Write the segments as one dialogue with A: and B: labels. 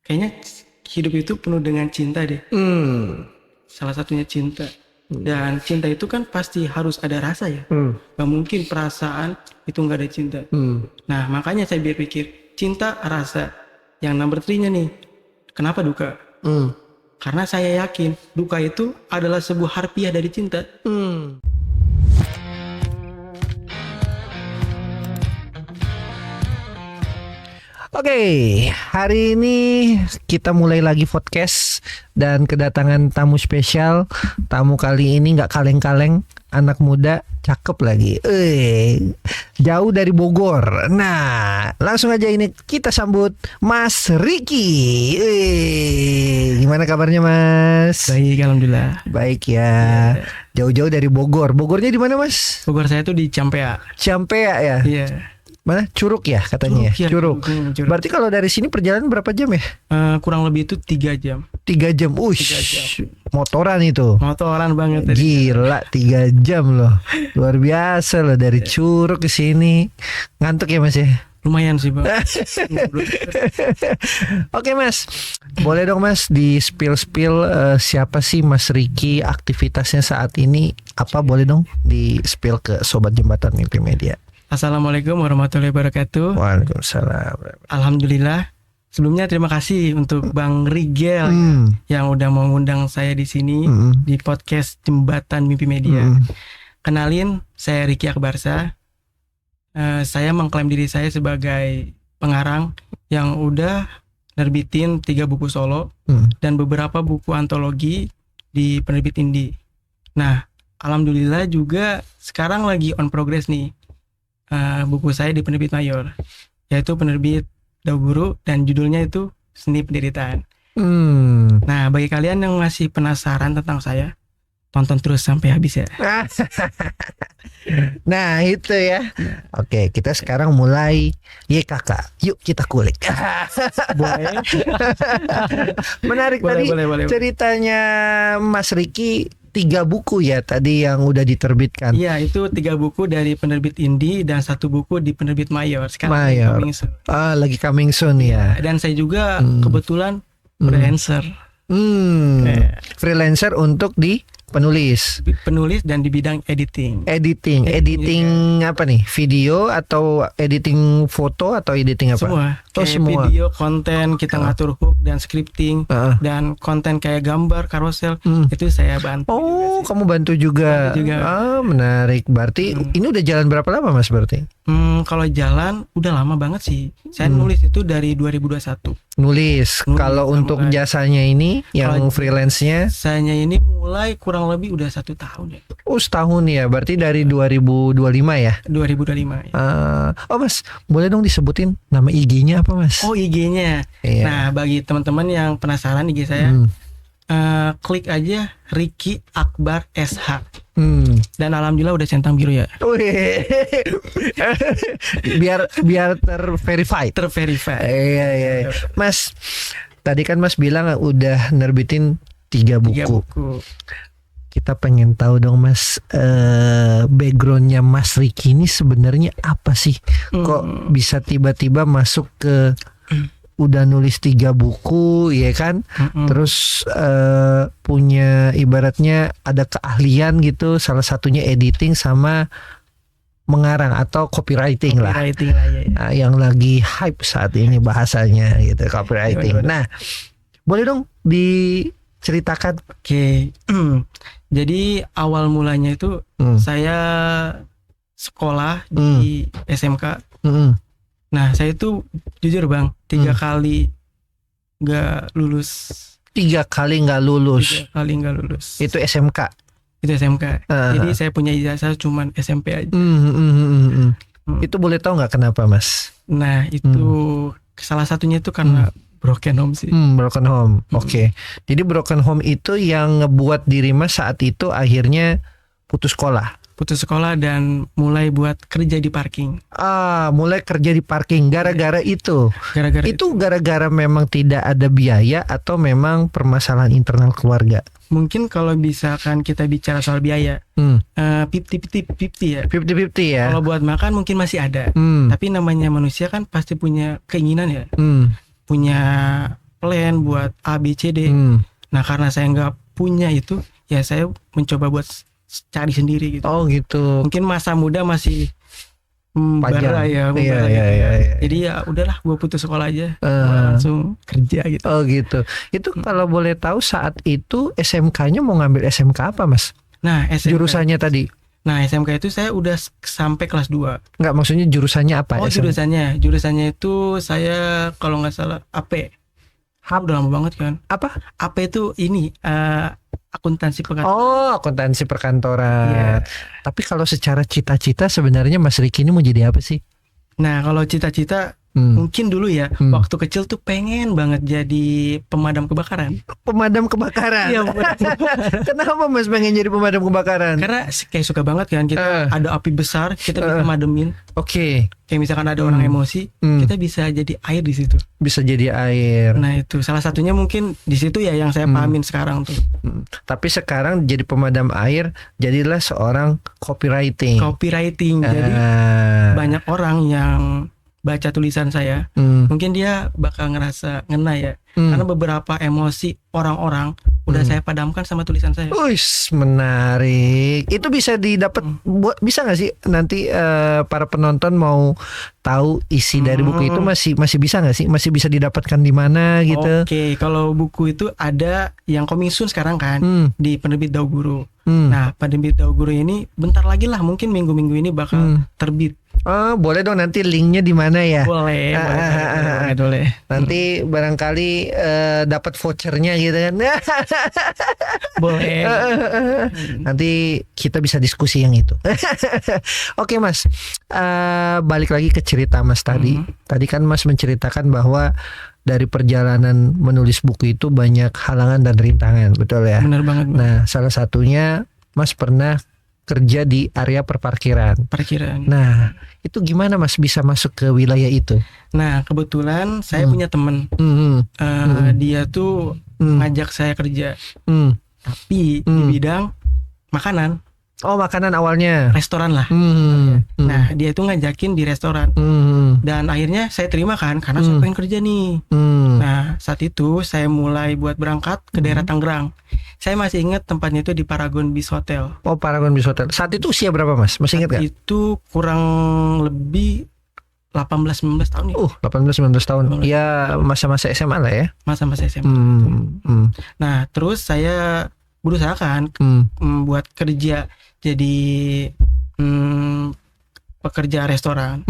A: kayaknya hidup itu penuh dengan cinta deh. Salah satunya cinta. Dan cinta itu kan pasti harus ada rasa ya. Gak mungkin perasaan itu gak ada cinta. Nah makanya saya berpikir cinta rasa. Yang number 3-nya nih, kenapa duka? Karena saya yakin duka itu adalah sebuah harfiah dari cinta.
B: Oke, hari ini kita mulai lagi podcast dan kedatangan tamu spesial. Tamu kali ini nggak kaleng-kaleng, anak muda, cakep lagi. Jauh dari Bogor. Nah, langsung aja ini kita sambut Mas Ricky. Gimana kabarnya Mas?
A: Baik, alhamdulillah.
B: Baik ya. Jauh-jauh dari Bogor. Bogornya di mana Mas?
A: Bogor saya tuh di Campea.
B: Campea ya.
A: Iya.
B: Mana? Curug ya katanya.
A: Curug.
B: Berarti kalau dari sini perjalanan berapa jam ya?
A: Kurang lebih itu 3 jam.
B: 3 jam.
A: 3 jam.
B: Motoran itu.
A: Motoran banget.
B: Gila 3 jam loh. Luar biasa loh dari Curug ke sini. Ngantuk ya Mas ya?
A: Lumayan sih Bang.
B: Oke Mas, boleh dong Mas di spill siapa sih Mas Ricky, aktivitasnya saat ini apa, boleh dong di spill ke Sobat Jembatan Mimpi Media.
A: Assalamualaikum warahmatullahi wabarakatuh.
B: Waalaikumsalam.
A: Alhamdulillah. Sebelumnya terima kasih untuk Bang Rigel yang udah mau ngundang saya di sini di podcast Jembatan Mimpi Media. Kenalin, saya Ricky Akbarsa. Saya mengklaim diri saya sebagai pengarang yang udah nerbitin 3 buku solo dan beberapa buku antologi di penerbit indie. Nah, alhamdulillah juga sekarang lagi on progress nih. Buku saya di penerbit mayor, yaitu penerbit Dauguru, dan judulnya itu Seni Penderitaan. Nah, bagi kalian yang masih penasaran tentang saya, tonton terus sampai habis ya.
B: Nah itu ya. Oke, kita sekarang mulai kakak. Yuk kita kulik.
A: Boleh.
B: Menarik boleh. Ceritanya Mas Ricky 3 buku ya tadi yang udah diterbitkan.
A: Iya, itu 3 buku dari penerbit indie dan 1 buku di penerbit mayor. Sekarang
B: mayor. Lagi coming soon ya.
A: Dan saya juga kebetulan freelancer.
B: Freelancer untuk di penulis
A: dan di bidang editing
B: apa nih, video atau editing foto atau editing apa?
A: Semua video, konten kita ngatur hook dan scripting dan konten kayak gambar, carousel itu saya bantu.
B: Kamu bantu juga. Menarik. Berarti ini udah jalan berapa lama Mas berarti?
A: Kalau jalan udah lama banget sih. Saya nulis itu dari 2021.
B: Nulis. Kalau untuk jasanya ini yang freelance-nya?
A: Saya ini mulai kurang lebih udah 1 tahun ya.
B: Setahun ya. Berarti dari 2025 ya?
A: 2025 ya.
B: Mas, boleh dong disebutin nama IG-nya apa Mas?
A: IG-nya. Iya. Nah, bagi teman-teman yang penasaran IG saya, klik aja Ricky Akbar SH. Dan alhamdulillah udah centang biru ya.
B: biar terverify. Iya. Mas, tadi kan Mas bilang udah nerbitin 3 buku. Kita pengen tahu dong Mas, backgroundnya Mas Ricky ini sebenarnya apa sih? Kok bisa tiba-tiba masuk ke udah nulis 3 buku ya kan? Terus punya ibaratnya ada keahlian gitu, salah satunya editing sama mengarang atau copywriting lah ya. Yang lagi hype saat ini bahasanya gitu, copywriting. Nah, boleh dong diceritakan.
A: Oke. Jadi awal mulanya itu saya sekolah di SMK. Nah, saya itu jujur Bang, 3 kali nggak lulus.
B: 3 kali nggak lulus.
A: Itu
B: SMK.
A: Jadi saya punya ijazah cuman SMP aja.
B: Itu boleh tahu nggak kenapa Mas?
A: Nah, itu salah satunya itu karena broken home sih.
B: Broken home. Oke. Jadi broken home itu yang ngebuat diri Mas saat itu akhirnya putus sekolah dan mulai buat kerja di parking. Mulai kerja di parking gara-gara itu. Gara-gara memang tidak ada biaya atau memang permasalahan internal keluarga?
A: Mungkin kalau misalkan kita bicara soal biaya, 50-50 ya.
B: 50-50 ya.
A: Kalau buat makan mungkin masih ada. Tapi namanya manusia kan pasti punya keinginan ya. Punya plan buat A B C D. Nah karena saya nggak punya itu, ya saya mencoba buat cari sendiri gitu.
B: Oh gitu.
A: Mungkin masa muda masih
B: panjang
A: ya.
B: Iya.
A: Jadi ya udahlah, gue putus sekolah aja, gua langsung kerja gitu.
B: Oh gitu. Itu kalau boleh tahu saat itu SMK-nya mau ngambil SMK apa Mas?
A: Nah SMK,
B: jurusannya tadi.
A: Nah SMK itu saya udah sampai kelas 2.
B: Enggak, maksudnya jurusannya apa?
A: Oh jurusannya itu saya kalau nggak salah AP. Udah lama banget kan.
B: Apa?
A: AP itu ini akuntansi perkantoran.
B: Oh, akuntansi perkantoran. Tapi kalau secara cita-cita sebenarnya Mas Riki ini mau jadi apa sih?
A: Nah, kalau cita-cita mungkin dulu ya, waktu kecil tuh pengen banget jadi pemadam kebakaran.
B: Pemadam kebakaran? Iya, kenapa Mas pengen jadi pemadam kebakaran?
A: Karena kayak suka banget kan, kita ada api besar, kita bisa mademin.
B: Oke.
A: Kayak misalkan ada orang emosi, kita bisa jadi air di situ.
B: Bisa jadi air.
A: Nah itu salah satunya mungkin di situ ya yang saya pahamin sekarang tuh.
B: Tapi sekarang jadi pemadam air, jadilah seorang copywriting.
A: Jadi banyak orang yang baca tulisan saya, mungkin dia bakal ngerasa ngena ya, karena beberapa emosi orang-orang udah saya padamkan sama tulisan saya.
B: Wih, menarik. Itu bisa didapat, bisa nggak sih nanti para penonton mau tahu isi dari buku itu masih bisa nggak sih? Masih bisa didapatkan di mana gitu?
A: Oke, kalau buku itu ada yang coming soon sekarang kan di penerbit Daw Guru. Nah, penerbit Daw Guru ini bentar lagi lah, mungkin minggu-minggu ini bakal terbit.
B: Oh, boleh dong nanti linknya di mana ya?
A: Boleh.
B: Nanti barangkali dapat vouchernya gitu kan?
A: Boleh.
B: Nanti kita bisa diskusi yang itu. Oke Mas, balik lagi ke cerita Mas tadi. Tadi kan Mas menceritakan bahwa dari perjalanan menulis buku itu banyak halangan dan rintangan, betul ya?
A: Benar banget.
B: Nah, salah satunya Mas pernah kerja di area parkiran. Nah, itu gimana Mas bisa masuk ke wilayah itu?
A: Nah, kebetulan saya punya teman. Dia tuh ngajak saya kerja. Tapi di bidang makanan.
B: Oh, makanan awalnya.
A: Restoran lah. Nah, dia itu ngajakin di restoran. Dan akhirnya saya terima kan, karena saya pengen kerja nih. Nah, saat itu saya mulai buat berangkat ke daerah Tangerang. Saya masih ingat tempatnya itu di Paragon Beach Hotel.
B: Oh, Paragon Beach Hotel. Saat itu usia berapa Mas? Masih ingat gak?
A: Itu kurang lebih 18-19 tahun ya.
B: 18-19 tahun. Ya, masa-masa SMA lah ya.
A: Masa-masa SMA. Nah, terus saya berusaha kan buat kerja jadi pekerja restoran.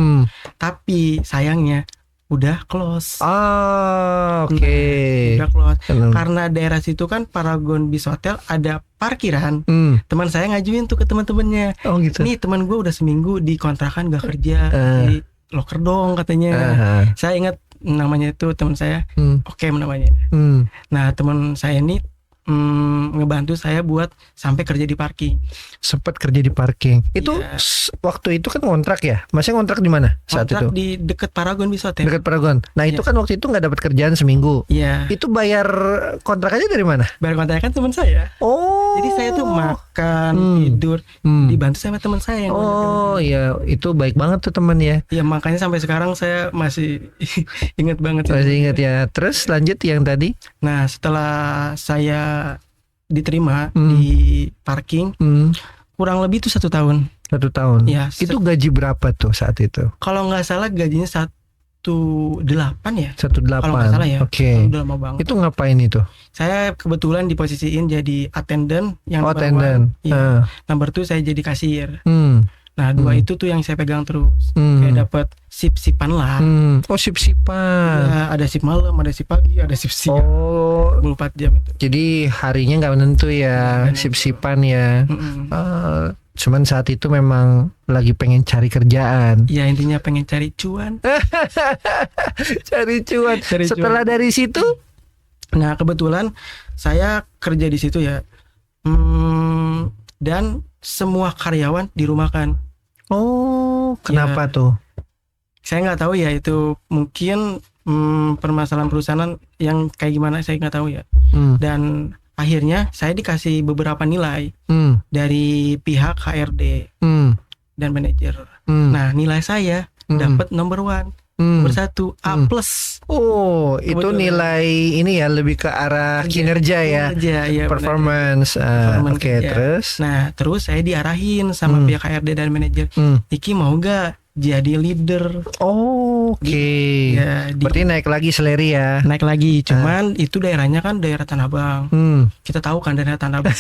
A: Tapi sayangnya udah close.
B: Oke.
A: Udah close. Karena daerah situ kan Paragon Beach Hotel ada parkiran. Teman saya ngajuin tuh ke teman-temannya.
B: Oh gitu.
A: Nih teman gue udah seminggu di kontrakan gak kerja, di loker dong katanya. Saya ingat namanya itu teman saya. Oke namanya. Nah teman saya ini ngebantu saya buat sampai kerja di parking.
B: Sempat kerja di parking. Itu waktu itu kan kontrak ya? Masnya kontrak di mana saat
A: kontrak
B: itu?
A: Di dekat Paragon Beach Hotel.
B: Dekat Paragon. Nah itu kan waktu itu nggak dapat kerjaan seminggu.
A: Iya.
B: Itu bayar kontraknya dari mana?
A: Bayar kontraknya kan teman saya.
B: Oh.
A: Jadi saya tuh makan, tidur, dibantu sama teman saya yang
B: iya, itu baik banget tuh teman ya.
A: Iya makanya sampai sekarang saya masih ingat banget.
B: Masih ingat ya. Terus lanjut yang tadi.
A: Nah setelah saya diterima di parking, kurang lebih tuh 1 tahun.
B: 1 tahun.
A: Ya,
B: itu gaji berapa tuh saat itu?
A: Kalau nggak salah gajinya 1,8 ya.
B: 1,8.
A: Kalau nggak salah ya.
B: Oke.
A: Udah lama banget.
B: Itu ngapain itu?
A: Saya kebetulan diposisiin jadi attendant yang
B: attendant.
A: Iya. Number 2 saya jadi kasir. Nah 2 itu tuh yang saya pegang terus. Kayak dapat sip-sipan lah.
B: Oh sip-sipan.
A: Ya, ada sip malam, ada sip pagi, ada sip siang. 24 jam itu.
B: Jadi harinya nggak menentu ya, sip-sipan ya. Cuman saat itu memang lagi pengen cari kerjaan.
A: Ya intinya pengen cari cuan.
B: Cari cuan. Setelah dari situ,
A: nah kebetulan saya kerja di situ ya. Dan semua karyawan dirumahkan.
B: Oh, kenapa tuh?
A: Saya nggak tahu ya, itu mungkin permasalahan perusahaan yang kayak gimana saya nggak tahu ya. Dan akhirnya saya dikasih beberapa nilai dari pihak HRD dan manajer. Nah nilai saya dapat number 1. nomor 1 A+.
B: Oh, itu
A: Kebetulan.
B: nilai ini ya lebih ke arah kinerja ya.
A: Ya,
B: Performance. Oke,
A: kerja.
B: terus.
A: Nah, terus saya diarahin sama pihak HRD dan manajer. Iki mau gak jadi leader?
B: Oke.
A: Ya,
B: berarti naik lagi seleri ya.
A: Naik lagi, cuman itu daerahnya kan daerah Tanah Abang. Kita tahu kan daerah Tanah Abang.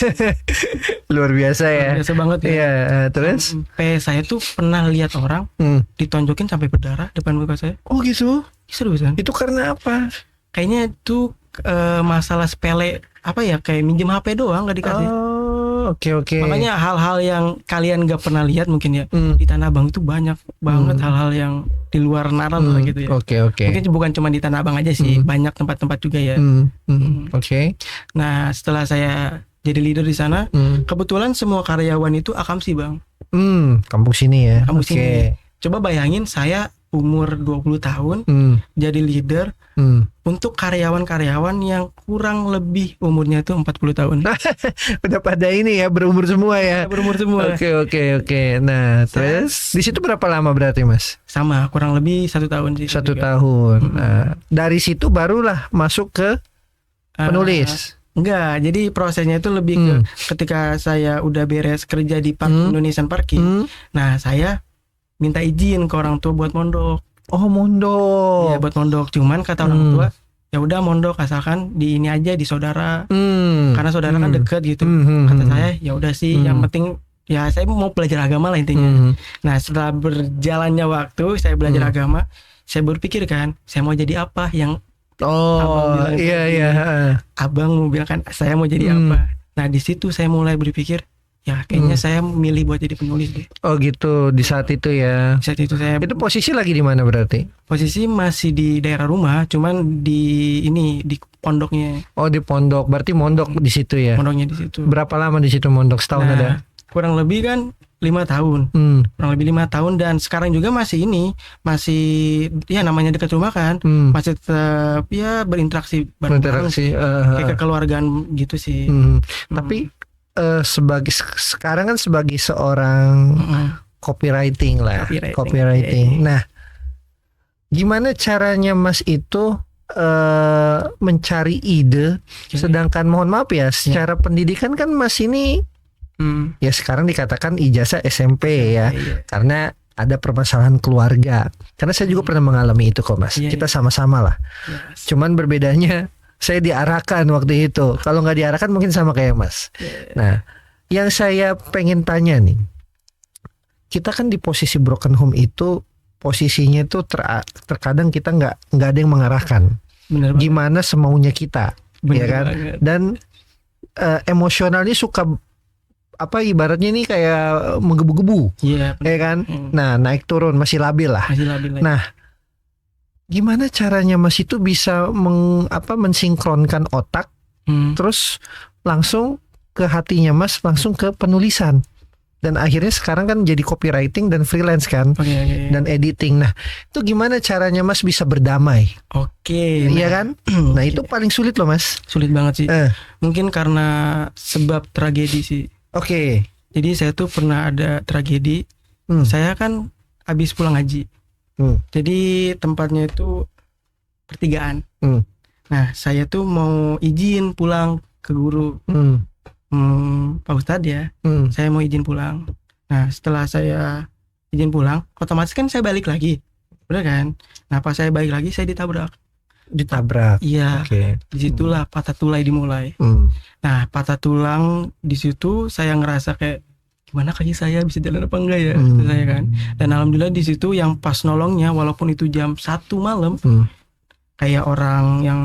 B: Luar biasa ya.
A: Luar biasa banget ya.
B: Iya, terus
A: Sampai saya tuh pernah lihat orang ditonjokin sampai berdarah depan muka saya.
B: Oh gitu.
A: Seriusan?
B: Itu karena apa?
A: Kayaknya itu masalah sepele, apa ya, kayak minjem HP doang gak dikasih.
B: Oke.
A: Makanya hal-hal yang kalian gak pernah lihat mungkin ya, di Tanah Abang itu banyak banget hal-hal yang di luar nalar lah gitu ya.
B: Oke.
A: Mungkin bukan cuma di Tanah Abang aja sih, banyak tempat-tempat juga ya.
B: Oke.
A: Nah, setelah saya jadi leader di sana, kebetulan semua karyawan itu akamsi, Bang.
B: Kampung sini ya.
A: Kampung sini. Coba bayangin saya umur 20 tahun jadi leader untuk karyawan-karyawan yang kurang lebih umurnya itu 40 tahun.
B: Udah pada ini ya, berumur semua ya.
A: Berumur semua.
B: Oke. Nah, terus di situ berapa lama berarti, Mas?
A: Sama, kurang lebih 1 tahun sih.
B: 1 tahun. Nah, dari situ barulah masuk ke penulis.
A: Enggak, jadi prosesnya itu lebih ke ketika saya udah beres kerja di Indonesian Parking. Nah, saya minta izin ke orang tua buat mondok.
B: Oh, mondok.
A: Ya, buat mondok. Cuman kata orang tua, ya udah mondok asalkan di ini aja, di saudara. Karena saudara kan deket gitu. Kata saya, ya udah sih, yang penting ya saya mau belajar agama lah intinya. Nah, setelah berjalannya waktu saya belajar agama, saya berpikir kan, saya mau jadi apa yang Abang mau bilang kan saya mau jadi apa. Nah, di situ saya mulai berpikir, ya kayaknya saya milih buat jadi penulis deh.
B: Oh gitu, di saat itu ya.
A: Saat itu saya.
B: Itu posisi lagi di mana berarti?
A: Posisi masih di daerah rumah, cuman di pondoknya.
B: Oh, di pondok, berarti mondok di situ ya.
A: Pondoknya di situ.
B: Berapa lama di situ mondok? Setahun ada?
A: Kurang lebih kan 5 tahun. Kurang lebih 5 tahun dan sekarang juga masih ya namanya dekat rumah kan, masih tetap ya berinteraksi bareng-bareng. Kayak kekeluargaan gitu sih.
B: Tapi sekarang kan sebagai seorang copywriting. Nah, gimana caranya Mas itu mencari ide? Sedangkan mohon maaf ya, secara pendidikan kan Mas ini ya sekarang dikatakan ijazah SMP ya, karena ada permasalahan keluarga. Karena saya juga pernah mengalami itu kok, Mas. Kita sama-sama lah. Cuman berbedanya saya diarahkan waktu itu. Kalau nggak diarahkan mungkin sama kayak Mas. Nah, yang saya pengen tanya nih, kita kan di posisi broken home itu posisinya itu terkadang kita nggak ada yang mengarahkan.
A: Bener
B: gimana semaunya kita, ya kan?
A: Banget.
B: Dan emosionalnya suka ibaratnya nih kayak menggebu-gebu, ya kan? Nah, naik turun masih labil lah. Nah, gimana caranya Mas itu bisa mensinkronkan otak, terus langsung ke hatinya Mas, langsung ke penulisan, dan akhirnya sekarang kan jadi copywriting dan freelance kan, dan editing. Nah, itu gimana caranya Mas bisa berdamai? Iya kan? Nah, itu paling sulit loh Mas.
A: Sulit banget sih. Mungkin karena sebab tragedi sih. Jadi saya tuh pernah ada tragedi. Saya kan habis pulang haji. Jadi tempatnya itu pertigaan. Nah, saya tuh mau izin pulang ke guru. Pak Ustadz ya, saya mau izin pulang. Nah, setelah saya izin pulang, otomatis kan saya balik lagi, bener kan? Nah, pas saya balik lagi, saya ditabrak. Iya. Disitulah patah tulang dimulai. Nah, patah tulang di situ saya ngerasa kayak gimana kaki saya bisa jalan apa enggak ya, saya kan. Dan alhamdulillah di situ yang pas nolongnya, walaupun itu jam 1 malam, kayak orang yang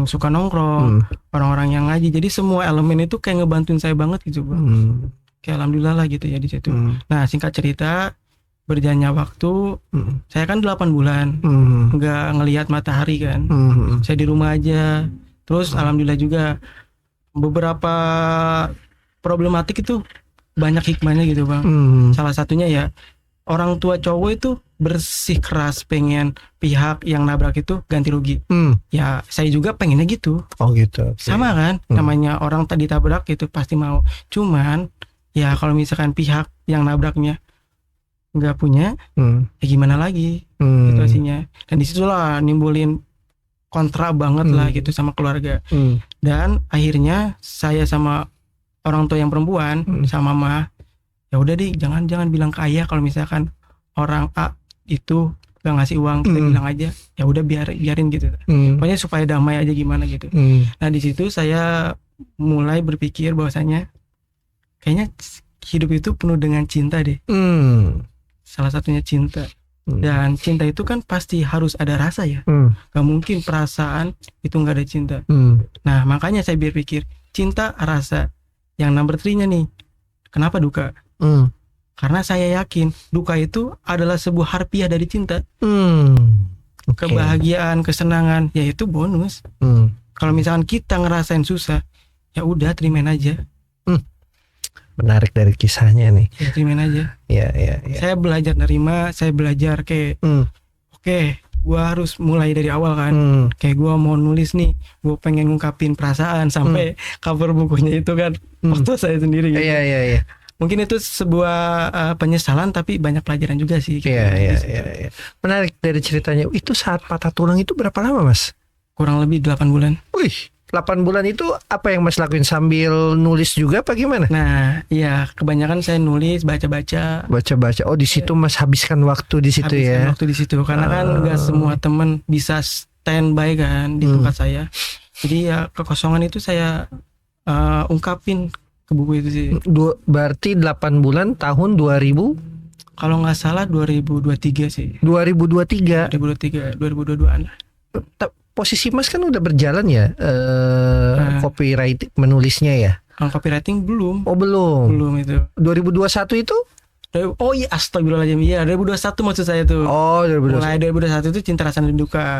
A: suka nongkrong, orang-orang yang ngaji. Jadi semua elemen itu kayak ngebantuin saya banget gitu, Bang. Kayak alhamdulillah lah gitu ya di situ. Nah, singkat cerita, berjalannya waktu, saya kan 8 bulan nggak ngelihat matahari kan. Saya di rumah aja. Terus alhamdulillah juga beberapa problematik itu banyak hikmahnya gitu, Bang. Salah satunya ya orang tua cowok itu bersikeras pengen pihak yang nabrak itu ganti rugi. Ya saya juga pengennya gitu. Sama kan, namanya orang tadi tabrak gitu pasti mau. Cuman ya kalau misalkan pihak yang nabraknya nggak punya, ya gimana lagi situasinya. Dan disitulah nimbulin kontra banget lah gitu sama keluarga. Dan akhirnya saya sama orang tua yang perempuan, sama mama, ya udah deh, jangan bilang ke ayah kalau misalkan orang A itu gak ngasih uang, kita bilang aja ya udah biarin gitu. Pokoknya supaya damai aja gimana gitu. Nah di situ saya mulai berpikir bahwasanya kayaknya hidup itu penuh dengan cinta deh. Salah satunya cinta. Dan cinta itu kan pasti harus ada rasa ya. Gak mungkin perasaan itu gak ada cinta. Nah makanya saya berpikir cinta, rasa. Yang number 3-nya nih, kenapa duka? Karena saya yakin duka itu adalah sebuah harfiah dari cinta. Kebahagiaan, kesenangan, yaitu bonus. Kalau misalkan kita ngerasain susah, ya udah terimain aja.
B: Menarik dari kisahnya nih.
A: Ya terimain aja.
B: Ya.
A: Saya belajar nerima, saya belajar kayak oke, gua harus mulai dari awal kan. Kayak gua mau nulis nih, gua pengen ngungkapin perasaan sampai cover bukunya itu kan foto saya sendiri gitu.
B: Iya.
A: Mungkin itu sebuah penyesalan tapi banyak pelajaran juga sih.
B: Iya. Menarik dari ceritanya. Itu saat patah tulang itu berapa lama, Mas?
A: Kurang lebih 8 bulan.
B: Wih, 8 bulan itu apa yang Mas lakuin, sambil nulis juga apa gimana?
A: Nah, iya, kebanyakan saya nulis, baca-baca.
B: Oh, di situ Mas habiskan waktu di situ ya.
A: Waktu di situ karena kan nggak semua teman bisa standby kan di tempat saya. Jadi ya kekosongan itu saya ungkapin ke buku itu sih.
B: Berarti 8 bulan tahun 2000?
A: Kalau nggak salah 2023 sih.
B: 2023.
A: 2022-an.
B: Posisi Mas kan udah berjalan ya, copyright menulisnya ya.
A: Copywriting belum.
B: Oh belum.
A: Belum itu.
B: 2021 itu?
A: Oh iya, astagfirullahaladzim. Iya, 2021 maksud saya tuh.
B: Oh 2021.
A: Mulai 2021 itu Cinta Rasa dan Duka.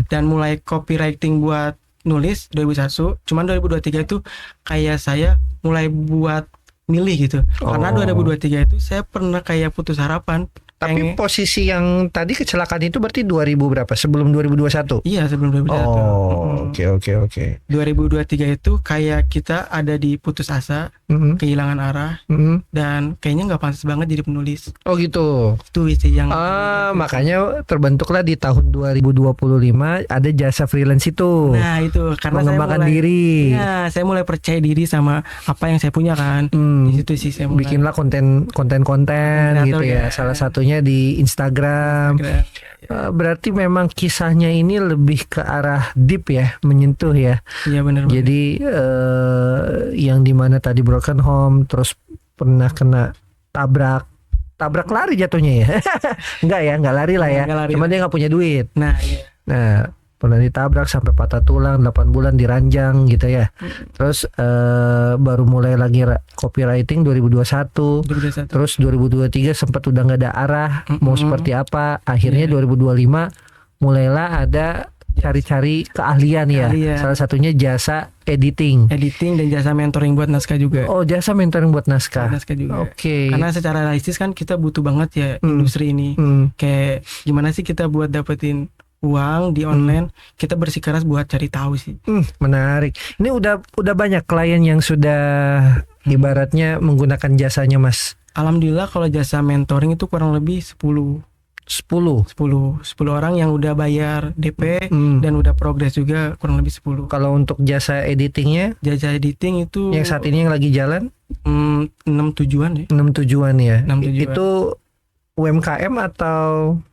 A: Dan mulai copywriting buat nulis 2001. Cuman 2023 itu kayak saya mulai buat milih gitu. Karena 2023 itu saya pernah kayak putus harapan.
B: Tapi posisi yang tadi kecelakaan itu berarti 2000 berapa? Sebelum 2021?
A: Iya, sebelum 2021.
B: Oh, oke.
A: 2023 itu kayak kita ada di putus asa, kehilangan arah, dan kayaknya nggak pantas banget jadi penulis.
B: Oh gitu.
A: Itu sih yang.
B: Makanya terbentuklah di tahun 2025 ada jasa freelance itu.
A: Nah itu karena
B: mengembangkan diri.
A: Ya, saya mulai percaya diri sama apa yang saya punya kan. Di situ sih saya mulai.
B: Bikinlah konten gitu ya. Salah satunya di Instagram. Berarti memang kisahnya ini lebih ke arah deep ya, menyentuh ya.
A: Iya benar.
B: Jadi yang dimana tadi broken home, terus pernah kena tabrak lari jatuhnya ya. Enggak lari lah ya. Cuma dia nggak punya duit.
A: Nah, iya.
B: Nah, pernah ditabrak sampai patah tulang, 8 bulan diranjang gitu ya. Terus baru mulai lagi copywriting 2021. Terus 2023 sempat udah nggak ada arah mau seperti apa. Akhirnya 2025 mulailah ada cari-cari keahlian ya. Salah satunya jasa editing
A: dan jasa mentoring buat naskah juga.
B: Oh, jasa mentoring buat naskah
A: juga.
B: Oke.
A: Karena secara realistis kan kita butuh banget ya industri ini. Kayak gimana sih kita buat dapetin uang di online, kita bersikeras buat cari tahu sih.
B: Menarik. Ini udah banyak klien yang sudah ibaratnya menggunakan jasanya, Mas.
A: Alhamdulillah kalau jasa mentoring itu kurang lebih 10 orang yang udah bayar DP dan udah progres juga kurang lebih 10.
B: Kalau untuk jasa editingnya?
A: Jasa editing itu
B: yang saat ini yang lagi jalan
A: 6-7an ya.
B: 6-7an ya.
A: 6-7an.
B: Itu UMKM atau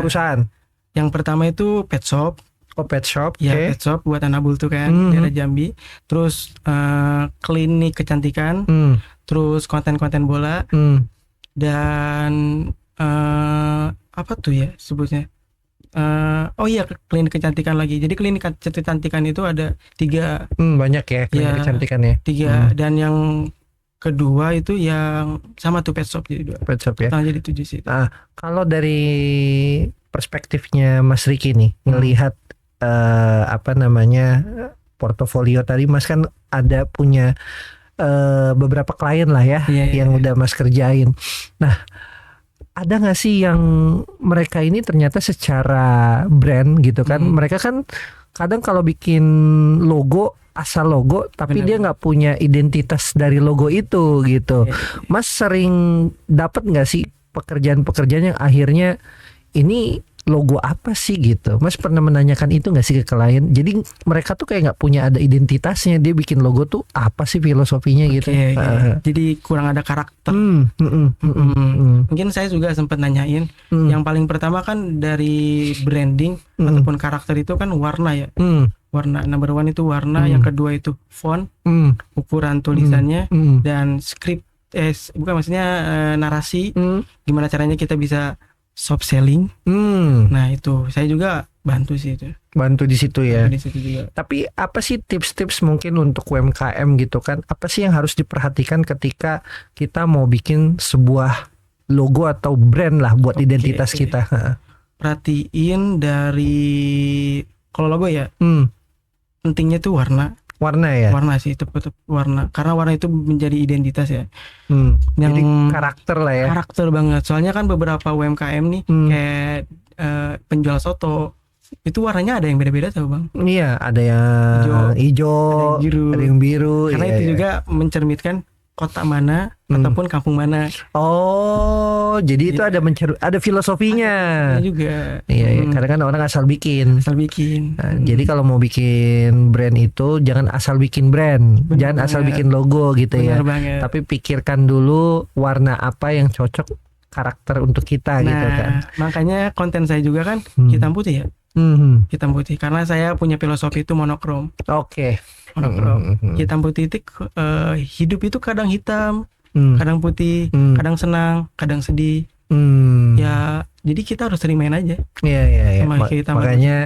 B: perusahaan?
A: Yang pertama itu pet shop.
B: Oh, pet shop.
A: Ya, pet shop buat anak bultu kan, daerah Jambi. Terus klinik kecantikan. Terus konten-konten bola. Dan apa tuh ya sebutnya? Oh iya, klinik kecantikan lagi. Jadi klinik kecantikan itu ada 3.
B: Banyak ya klinik kecantikan ya.
A: 3. Dan yang kedua itu yang sama tuh pet shop, jadi 2.
B: Pet shop ya.
A: Jadi 7 sih.
B: Kalau dari perspektifnya Mas Riki nih ngelihat portofolio tadi, Mas kan ada punya beberapa klien lah ya yang udah Mas kerjain. Nah, ada nggak sih yang mereka ini ternyata secara brand gitu kan, mereka kan kadang kalau bikin logo asal logo tapi dia nggak punya identitas dari logo itu gitu. Mas sering dapat nggak sih pekerjaan-pekerjaan yang akhirnya ini logo apa sih gitu. Mas pernah menanyakan itu nggak sih ke klien? Jadi mereka tuh kayak nggak punya ada identitasnya. Dia bikin logo tuh apa sih filosofinya gitu.
A: Jadi kurang ada karakter. Mungkin saya juga sempat nanyain. Yang paling pertama kan dari branding ataupun karakter itu kan warna ya. Warna number one itu warna. Yang kedua itu font, ukuran tulisannya, dan script. Bukan maksudnya narasi. Gimana caranya kita bisa soft selling. Nah itu saya juga bantu sih itu.
B: Bantu di situ ya.
A: Di situ juga.
B: Tapi apa sih tips-tips mungkin untuk UMKM gitu kan? Apa sih yang harus diperhatikan ketika kita mau bikin sebuah logo atau brand lah buat identitas kita?
A: Perhatiin dari kalau logo ya, pentingnya tuh warna.
B: Warna ya.
A: Warna sih, tetap warna. Karena warna itu menjadi identitas ya.
B: Jadi karakter lah ya.
A: Karakter banget. Soalnya kan beberapa UMKM nih kayak penjual soto itu warnanya ada yang beda-beda tau bang.
B: Iya, ada yang hijau, ada yang biru.
A: Karena itu juga mencerminkan kota mana ataupun kampung mana.
B: Oh, jadi itu ada filosofinya.
A: Ada juga.
B: Iya, karena kan orang asal bikin. Nah, jadi kalau mau bikin brand itu jangan asal bikin brand, jangan asal bikin logo gitu ya.
A: Banget.
B: Tapi pikirkan dulu warna apa yang cocok karakter untuk kita gitu kan.
A: Makanya konten saya juga kan hitam putih ya. Hitam putih karena saya punya filosofi itu monokrom.
B: Oke.
A: Monokrom. Hitam putih itu hidup itu kadang hitam, kadang putih, kadang senang, kadang sedih. Ya, jadi kita harus terimain aja.
B: Iya.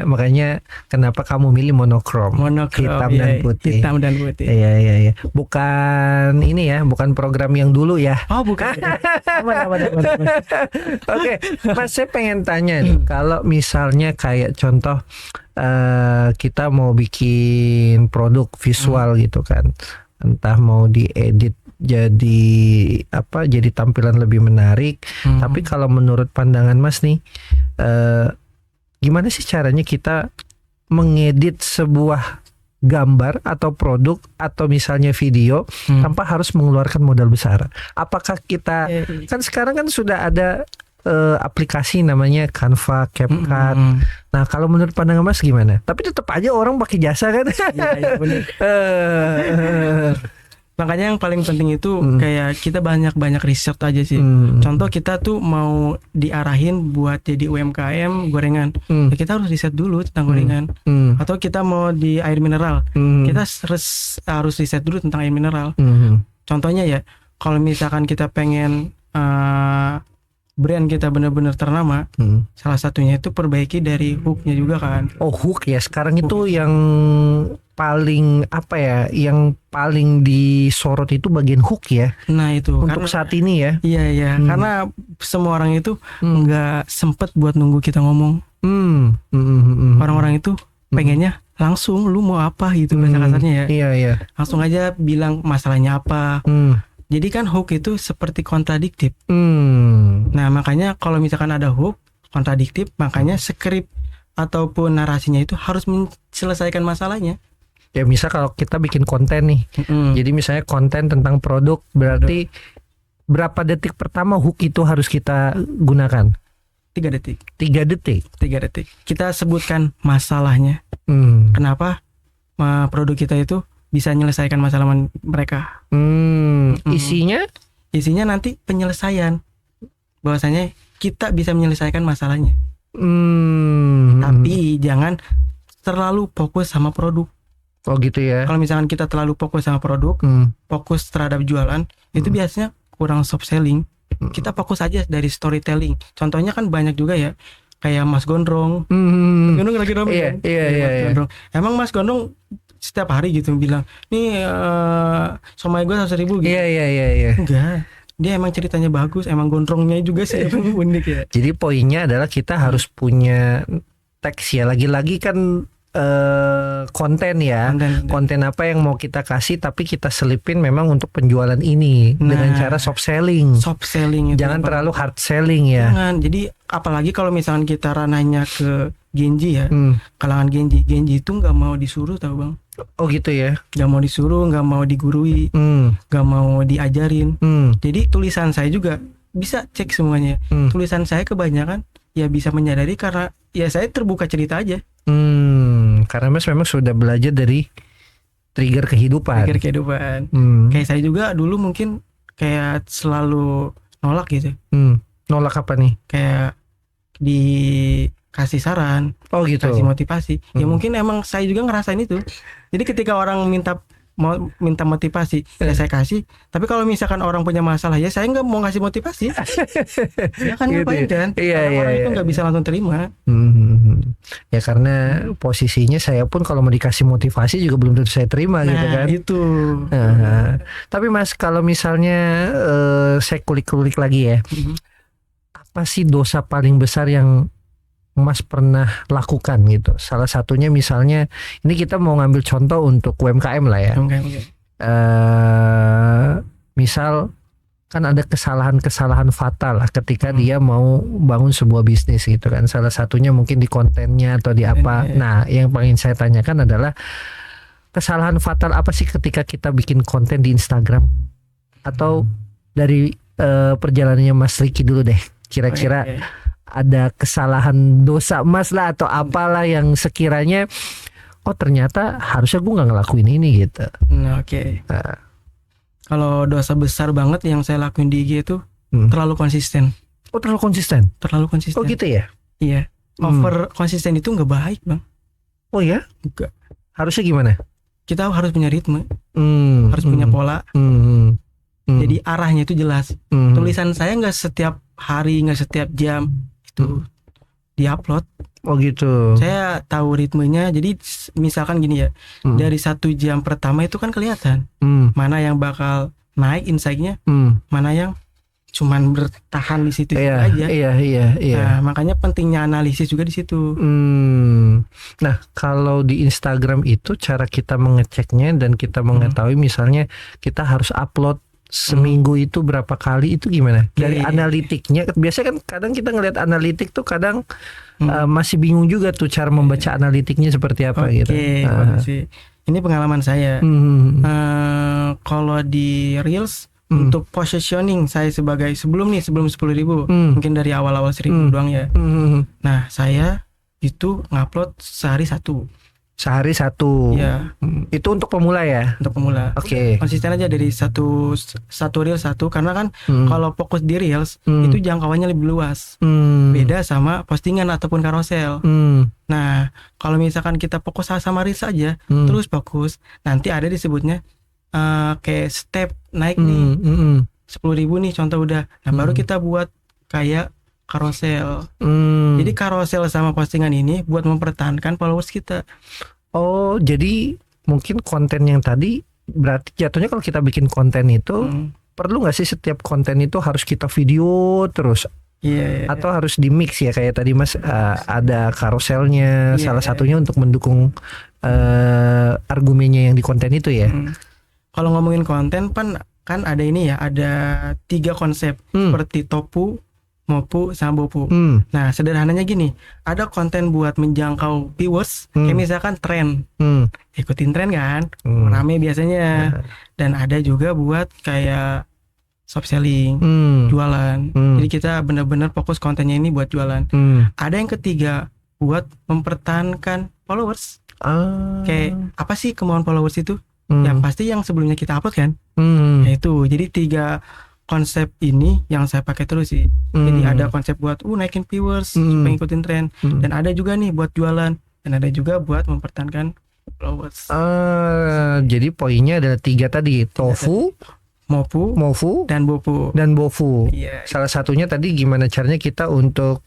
B: Makanya kenapa kamu milih monokrom? Hitam dan putih.
A: Hitam dan putih.
B: Iya. Bukan ini ya, bukan program yang dulu ya.
A: Oh, bukan.
B: Oke, Mas saya pengen tanya nih, kalau misalnya kayak contoh kita mau bikin produk visual gitu kan, entah mau diedit jadi tampilan lebih menarik. Tapi kalau menurut pandangan Mas nih, gimana sih caranya kita mengedit sebuah gambar atau produk atau misalnya video tanpa harus mengeluarkan modal besar? Apakah kita kan sekarang kan sudah ada aplikasi namanya Canva, CapCut. Nah, kalau menurut pandangan Mas gimana? Tapi tetap aja orang pakai jasa kan?
A: Iya, benar. Makanya yang paling penting itu kayak kita banyak riset aja sih. Contoh kita tuh mau diarahin buat jadi UMKM gorengan, ya kita harus riset dulu tentang gorengan. Atau kita mau di air mineral, kita harus riset dulu tentang air mineral. Contohnya ya, kalau misalkan kita pengen brand kita benar-benar ternama, salah satunya itu perbaiki dari hooknya juga kan.
B: Oh, hook ya, sekarang itu yang paling yang paling disorot itu bagian hook ya.
A: Nah itu
B: untuk karena, saat ini ya.
A: Iya karena semua orang itu nggak sempet buat nunggu kita ngomong. Orang-orang itu pengennya langsung, lu mau apa gitu bahasa kasarnya ya.
B: Iya.
A: Langsung aja bilang masalahnya apa. Jadi kan hook itu seperti kontradiktif. Nah makanya kalau misalkan ada hook kontradiktif, makanya skrip ataupun narasinya itu harus menyelesaikan masalahnya.
B: Ya misal kalau kita bikin konten nih, jadi misalnya konten tentang produk, berarti berapa detik pertama hook itu harus kita gunakan?
A: 3 detik.
B: 3 detik?
A: 3 detik. Kita sebutkan masalahnya. Kenapa produk kita itu bisa menyelesaikan masalah mereka.
B: Isinya?
A: Isinya nanti penyelesaian. Bahwasanya kita bisa menyelesaikan masalahnya. Tapi jangan terlalu fokus sama produk.
B: Oh gitu ya.
A: Kalau misalkan kita terlalu fokus sama produk, fokus terhadap jualan, itu biasanya kurang soft selling. Kita fokus aja dari storytelling. Contohnya kan banyak juga ya, kayak Mas Gondrong. Mas Gondrong lagi ramai kan?
B: Iya.
A: Emang Mas Gondrong setiap hari gitu bilang, nih somai gue 100.000 gitu.
B: Iya.
A: Enggak. Dia emang ceritanya bagus, emang gondrongnya juga sih unik ya.
B: Jadi poinnya adalah kita harus punya teks ya. Lagi-lagi kan konten ya. Konten apa yang mau kita kasih tapi kita selipin memang untuk penjualan ini dengan cara soft selling.
A: Soft selling itu
B: jangan terlalu hard selling ya.
A: Jangan. Jadi apalagi kalau misalkan kita ranahnya ke Genji ya, kalangan Genji itu nggak mau disuruh tau bang.
B: Oh gitu ya.
A: Nggak mau disuruh, nggak mau digurui, nggak mau diajarin. Jadi tulisan saya juga bisa cek semuanya. Tulisan saya kebanyakan ya bisa menyadari karena ya saya terbuka cerita aja.
B: Karena Mas memang sudah belajar dari trigger kehidupan. Kayak saya juga dulu mungkin kayak selalu nolak gitu. Nolak apa nih?
A: Kayak dikasih saran, kasih motivasi. Ya mungkin emang saya juga ngerasain itu. Jadi ketika orang minta motivasi, ya saya kasih. Tapi kalau misalkan orang punya masalah, ya saya nggak mau ngasih motivasi. Ya kan
B: gitu
A: ngapain kan? Orang itu nggak bisa langsung terima.
B: Ya karena posisinya saya pun kalau mau dikasih motivasi juga belum tentu saya terima gitu kan.
A: Itu.
B: Tapi Mas kalau misalnya saya kulik-kulik lagi ya, apa sih dosa paling besar yang Mas pernah lakukan gitu? Salah satunya misalnya, ini kita mau ngambil contoh untuk UMKM lah ya. Misal kan ada kesalahan-kesalahan fatal lah ketika dia mau bangun sebuah bisnis gitu kan. Salah satunya mungkin di kontennya atau di apa. Nah, yang paling saya tanyakan adalah kesalahan fatal apa sih ketika kita bikin konten di Instagram? Atau dari perjalanannya Mas Ricky dulu deh. Kira-kira ada kesalahan dosa Mas lah atau apalah yang sekiranya ternyata harusnya gue nggak ngelakuin ini gitu.
A: Kalau dosa besar banget yang saya lakuin di IG itu terlalu konsisten.
B: Terlalu konsisten?
A: Terlalu konsisten.
B: Gitu ya?
A: Iya. Over konsisten itu nggak baik Bang.
B: Ya?
A: Enggak.
B: Harusnya gimana?
A: Kita harus punya ritme, harus punya pola. Jadi arahnya itu jelas. Tulisan saya nggak setiap hari, nggak setiap jam itu diupload.
B: Gitu.
A: Saya tahu ritmenya. Jadi misalkan gini ya, dari 1 jam pertama itu kan kelihatan mana yang bakal naik insight-nya, mana yang cuman bertahan di situ aja. Iya. Nah, makanya pentingnya analisis juga di situ.
B: Nah, kalau di Instagram itu cara kita mengeceknya dan kita mengetahui misalnya kita harus upload seminggu itu berapa kali itu gimana? Dari analitiknya, biasanya kan kadang kita ngelihat analitik tuh kadang masih bingung juga tuh cara membaca analitiknya seperti apa gitu.
A: Ini pengalaman saya. Kalau di Reels untuk positioning saya sebagai sebelum 10.000 mungkin dari awal-awal 1.000 doang ya. Nah saya itu ngupload sehari 1.
B: Sehari 1.
A: Ya.
B: Itu untuk pemula ya?
A: Untuk pemula. Konsisten aja dari satu Reels 1 karena kan kalau fokus di Reels itu jangkauannya lebih luas. Beda sama postingan ataupun karosel. Nah, kalau misalkan kita fokus sama Reels aja, terus fokus, nanti ada disebutnya kayak step naik nih. 10.000 nih contoh udah. Nah, baru kita buat kayak karosel. Jadi karosel sama postingan ini buat mempertahankan followers kita.
B: Jadi mungkin konten yang tadi berarti jatuhnya kalau kita bikin konten itu perlu nggak sih setiap konten itu harus kita video terus? Atau harus di mix ya kayak tadi Mas ada karoselnya salah satunya untuk mendukung argumennya yang di konten itu ya.
A: Kalau ngomongin konten kan ada ini ya, ada 3 konsep seperti topu, mopu, sama bopu. Nah sederhananya gini, ada konten buat menjangkau viewers, kayak misalkan tren, ikutin tren kan, rame biasanya. Dan ada juga buat kayak shop selling, jualan. Jadi kita benar-benar fokus kontennya ini buat jualan. Ada yang ketiga buat mempertahankan followers. Kayak apa sih kemauan followers itu? Yang pasti yang sebelumnya kita upload kan. Itu jadi 3 konsep ini yang saya pakai terus sih. Jadi ada konsep buat naikin viewers supaya ngikutin tren, dan ada juga nih buat jualan, dan ada juga buat mempertahankan followers.
B: Jadi poinnya ada 3 tadi, tofu, mofu,
A: dan bofu.
B: Salah satunya tadi gimana caranya kita untuk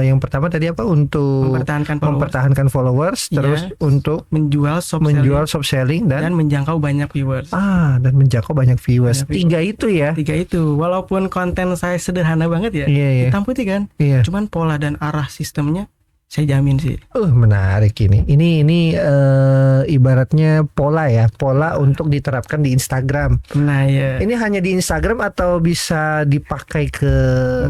B: yang pertama tadi apa? Untuk mempertahankan followers, terus untuk menjual shop selling dan
A: menjangkau banyak viewers.
B: Dan menjangkau banyak viewers. 3 itu ya.
A: 3 itu. Walaupun konten saya sederhana banget ya. Hitam putih kan. Cuman pola dan arah sistemnya saya jamin sih.
B: Menarik ini. Ini ibaratnya pola ya, pola untuk diterapkan di Instagram.
A: Nah ya.
B: Ini hanya di Instagram atau bisa dipakai ke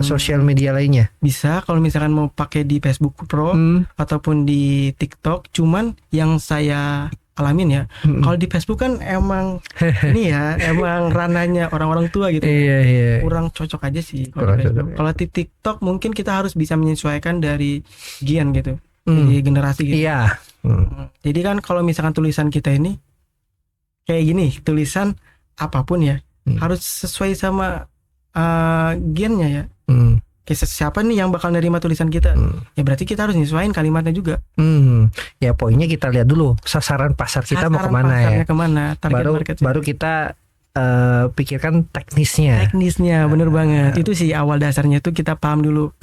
B: sosial media lainnya?
A: Bisa kalau misalkan mau pakai di Facebook Pro ataupun di TikTok. Cuman yang saya alamin ya. Kalau di Facebook kan emang ini ya, emang ranahnya orang-orang tua gitu.
B: Iya.
A: Kurang cocok aja sih kalau di Facebook. Kalau di TikTok mungkin kita harus bisa menyesuaikan dari gen gitu, dari generasi gitu.
B: Iya.
A: Jadi kan kalau misalkan tulisan kita ini kayak gini, tulisan apapun ya harus sesuai sama gennya ya. Kayak siapa nih yang bakal nerima tulisan kita? Ya berarti kita harus nyesuaiin kalimatnya juga.
B: Ya poinnya kita lihat dulu sasaran pasar kita mau kemana ya.
A: Kemana,
B: baru kita pikirkan teknisnya.
A: Bener banget. Itu sih awal dasarnya tuh kita paham dulu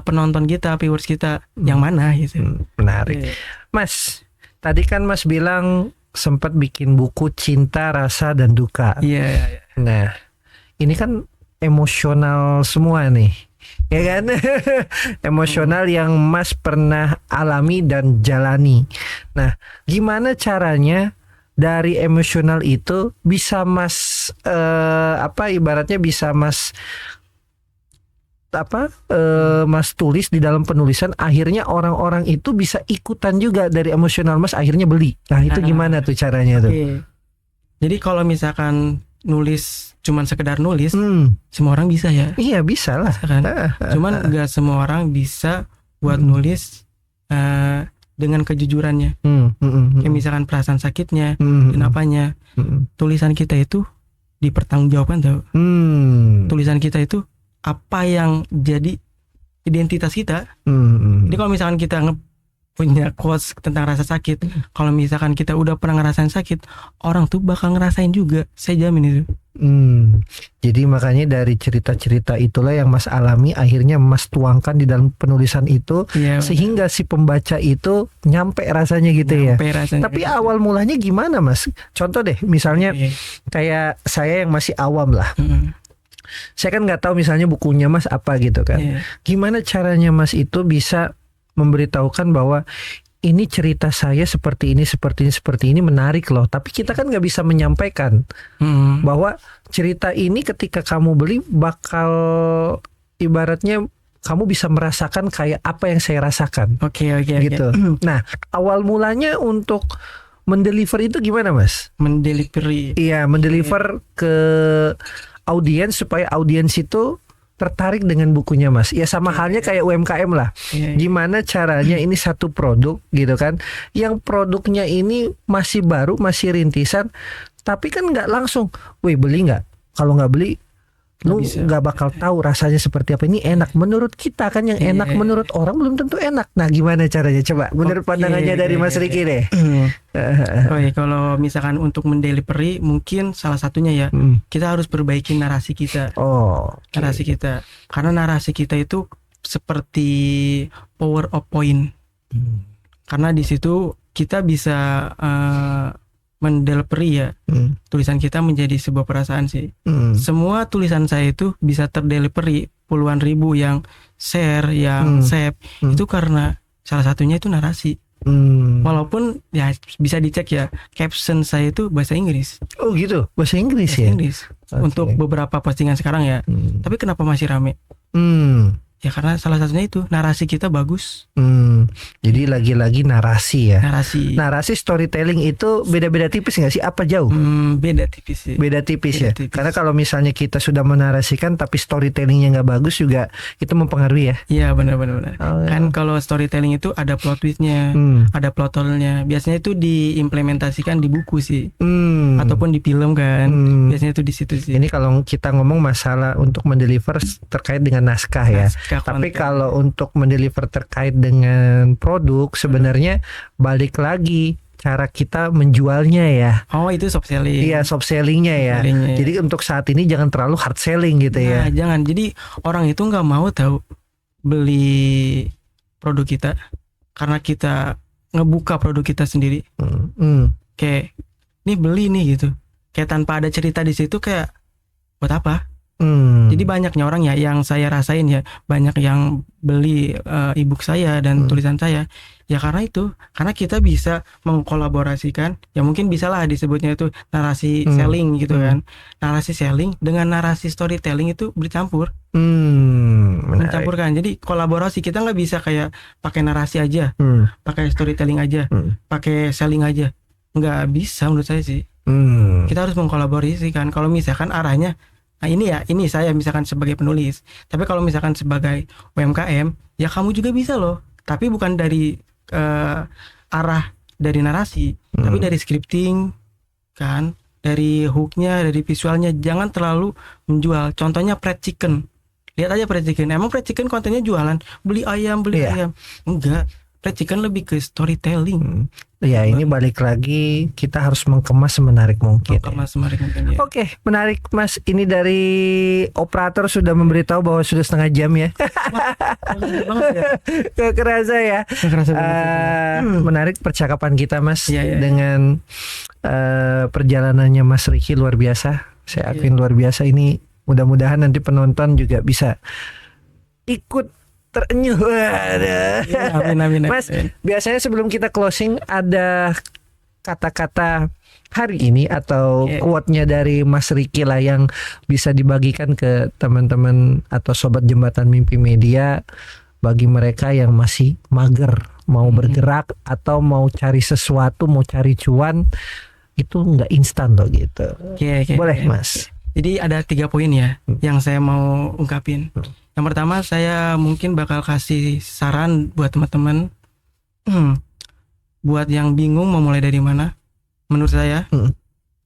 A: penonton kita, viewers kita yang mana gitu.
B: Menarik. Mas, tadi kan Mas bilang sempat bikin buku Cinta, Rasa dan Duka.
A: Iya.
B: Nah, ini kan emosional semua nih, ya kan? Emosional yang Mas pernah alami dan jalani. Nah, gimana caranya dari emosional itu bisa Mas ibaratnya bisa Mas Mas tulis di dalam penulisan, akhirnya orang-orang itu bisa ikutan juga dari emosional Mas akhirnya beli. Nah, itu gimana tuh caranya tuh?
A: Jadi kalau misalkan nulis cuman sekedar nulis, semua orang bisa ya.
B: Iya, bisa lah
A: kan. Cuman nggak semua orang bisa buat nulis dengan kejujurannya. Kayak misalkan perasaan sakitnya, kenapanya. Tulisan kita itu dipertanggungjawabkan tau. Tulisan kita itu apa yang jadi identitas kita. Jadi kalau misalkan kita punya quotes tentang rasa sakit, kalau misalkan kita udah pernah ngerasain sakit, orang tuh bakal ngerasain juga, saya jamin itu.
B: Jadi makanya dari cerita-cerita itulah yang Mas alami, akhirnya Mas tuangkan di dalam penulisan itu, sehingga si pembaca itu nyampe rasanya gitu. Rasanya. Tapi awal mulanya gimana Mas? Contoh deh, misalnya kayak saya yang masih awam lah. Saya kan nggak tahu misalnya bukunya Mas apa gitu kan. Gimana caranya Mas itu bisa memberitahukan bahwa ini cerita saya seperti ini menarik loh, tapi kita kan nggak bisa menyampaikan bahwa cerita ini ketika kamu beli bakal ibaratnya kamu bisa merasakan kayak apa yang saya rasakan.
A: Oke.
B: Gitu. Nah, awal mulanya untuk mendeliver itu gimana Mas? Mendeliver ke audiens supaya audiens itu tertarik dengan bukunya Mas. Ya sama halnya kayak UMKM lah. Gimana caranya ini satu produk gitu kan, yang produknya ini masih baru, masih rintisan, tapi kan nggak langsung, weh beli nggak? Kalau nggak beli, lu nggak bakal tahu rasanya seperti apa. Ini enak menurut kita kan, yang enak menurut orang belum tentu enak. Nah gimana caranya? Coba menurut pandangannya dari Mas Riki deh.
A: Kalau misalkan untuk mendelivery, mungkin salah satunya ya kita harus perbaiki narasi kita. Narasi kita, karena narasi kita itu seperti power of point. Karena di situ kita bisa mendelivery ya, tulisan kita menjadi sebuah perasaan sih. Semua tulisan saya itu bisa terdelivery, puluhan ribu yang share, yang save, itu karena salah satunya itu narasi. Walaupun ya bisa dicek ya, caption saya itu bahasa Inggris.
B: Oh gitu, bahasa Inggris ya?
A: Inggris. Untuk beberapa postingan sekarang ya. Tapi kenapa masih rame? Ya karena salah satunya itu narasi kita bagus.
B: Jadi lagi-lagi narasi ya.
A: Narasi
B: storytelling itu beda-beda tipis nggak sih? Apa jauh?
A: Beda tipis sih.
B: Beda tipis. Karena kalau misalnya kita sudah menarasikan tapi storytellingnya nggak bagus juga itu mempengaruhi ya.
A: Iya benar. Kan kalau storytelling itu ada plot twistnya, ada plot hole-nya. Biasanya itu diimplementasikan di buku sih, ataupun di film kan. Biasanya itu di situ sih.
B: Ini kalau kita ngomong masalah untuk mendeliver terkait dengan naskah ya. Tapi kalau untuk mendeliver terkait dengan produk, sebenarnya balik lagi cara kita menjualnya ya.
A: Oh itu soft selling.
B: Iya, soft sellingnya ya. Jadi untuk saat ini jangan terlalu hard selling gitu ya.
A: Jangan. Jadi orang itu nggak mau tahu beli produk kita karena kita ngebuka produk kita sendiri. Kayak ini beli nih gitu. Kayak tanpa ada cerita di situ, kayak buat apa? Jadi banyaknya orang ya, yang saya rasain ya, banyak yang beli ebook saya dan tulisan saya ya karena itu, karena kita bisa mengkolaborasikan, ya mungkin bisa lah disebutnya itu narasi selling gitu kan. Narasi selling dengan narasi storytelling itu bercampur, mencampurkan. Jadi kolaborasi, kita nggak bisa kayak pakai narasi aja, pakai storytelling aja, pakai selling aja. nggak bisa menurut saya sih. Kita harus mengkolaborasi kan. Kalau misalkan arahnya, nah ini saya misalkan sebagai penulis. Tapi kalau misalkan sebagai UMKM, ya kamu juga bisa loh. Tapi bukan dari arah dari narasi, tapi dari scripting kan, dari hooknya, dari visualnya. Jangan terlalu menjual. Contohnya fried chicken. Lihat aja fried chicken. Emang fried chicken kontennya jualan, beli ayam. Enggak. Fried chicken lebih ke storytelling.
B: Ya, ini balik lagi kita harus mengemas semenarik mungkin.
A: Ya.
B: Oke, menarik Mas. Ini dari operator sudah memberitahu bahwa sudah setengah jam ya. Gak kerasa ya. Menarik percakapan kita Mas dengan perjalanannya Mas Ricky luar biasa. Saya akuin luar biasa ini. Mudah-mudahan nanti penonton juga bisa ikut terenyuh.
A: Amin.
B: Mas, biasanya sebelum kita closing ada kata-kata hari ini atau quote-nya dari Mas Ricky lah yang bisa dibagikan ke teman-teman atau sobat Jembatan Mimpi Media bagi mereka yang masih mager, mau bergerak atau mau cari sesuatu, mau cari cuan, itu nggak instan loh gitu. Boleh Mas.
A: Jadi ada 3 poin ya yang saya mau ungkapin. Yang pertama, saya mungkin bakal kasih saran buat teman-teman, buat yang bingung mau mulai dari mana. Menurut saya,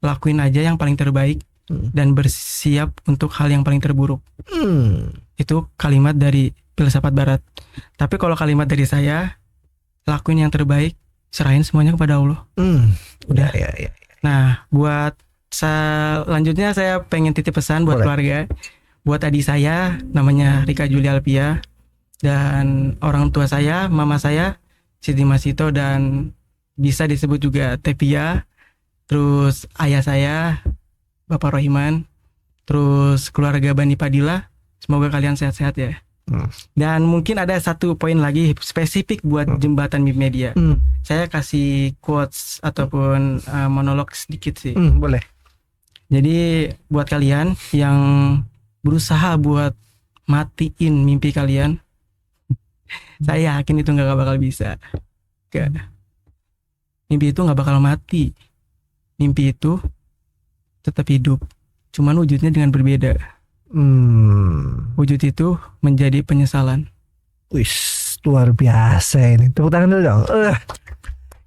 A: lakuin aja yang paling terbaik dan bersiap untuk hal yang paling terburuk. Itu kalimat dari filsafat Barat. Tapi kalau kalimat dari saya, lakuin yang terbaik, serahin semuanya kepada Allah. Udah.
B: Ya.
A: Nah, buat selanjutnya saya pengen titip pesan buat keluarga, buat adik saya namanya Rika Julia Alpia, dan orang tua saya, mama saya Siti Masito, dan bisa disebut juga Tepia, terus ayah saya Bapak Rohiman, terus keluarga Bani Padilla. Semoga kalian sehat-sehat ya. Dan mungkin ada 1 poin lagi spesifik buat Jembatan Mimpi Media. Saya kasih quotes ataupun monolog sedikit sih.
B: Boleh.
A: Jadi buat kalian yang berusaha buat matiin mimpi kalian, saya yakin itu nggak bakal bisa. Mimpi itu nggak bakal mati. Mimpi itu tetap hidup, cuman wujudnya dengan berbeda. Wujud itu menjadi penyesalan.
B: Wis, luar biasa ini. Tepuk tangan dulu dong.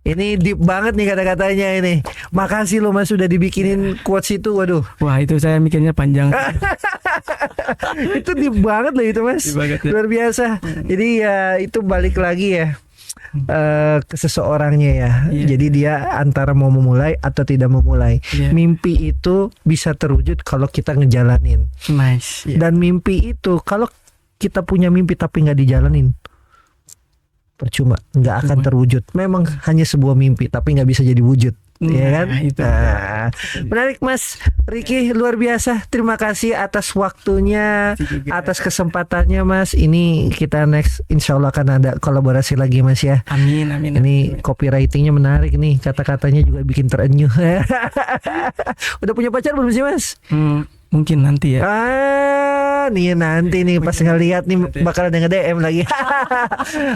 B: Ini deep banget nih kata-katanya ini. Makasih loh Mas sudah dibikinin quotes itu. Waduh.
A: Wah, itu saya mikirnya panjang.
B: Itu deep banget loh itu Mas. Luar biasa. Jadi ya itu balik lagi ya ke seseorangnya ya. Jadi dia antara mau memulai atau tidak memulai. Mimpi itu bisa terwujud kalau kita ngejalanin.
A: Nice.
B: Dan mimpi itu kalau kita punya mimpi tapi nggak dijalanin, percuma, nggak akan terwujud. Memang hanya sebuah mimpi tapi nggak bisa jadi wujud. Ya kan? Menarik Mas Ricky, luar biasa. Terima kasih atas waktunya, atas kesempatannya Mas. Ini kita next insya Allah akan ada kolaborasi lagi Mas ya.
A: Amin.
B: Ini copywritingnya menarik nih, kata-katanya juga bikin terenyuh. Udah punya pacar belum sih Mas?
A: Mungkin nanti ya.
B: Nih nanti nih pas ngeliat nih bakal ada nge-DM lagi.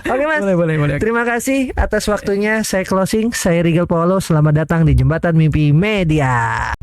B: Oke Mas.
A: Boleh.
B: Terima kasih atas waktunya. Saya closing. Saya Rigel Paulo. Selamat datang di Jembatan Mimpi Media.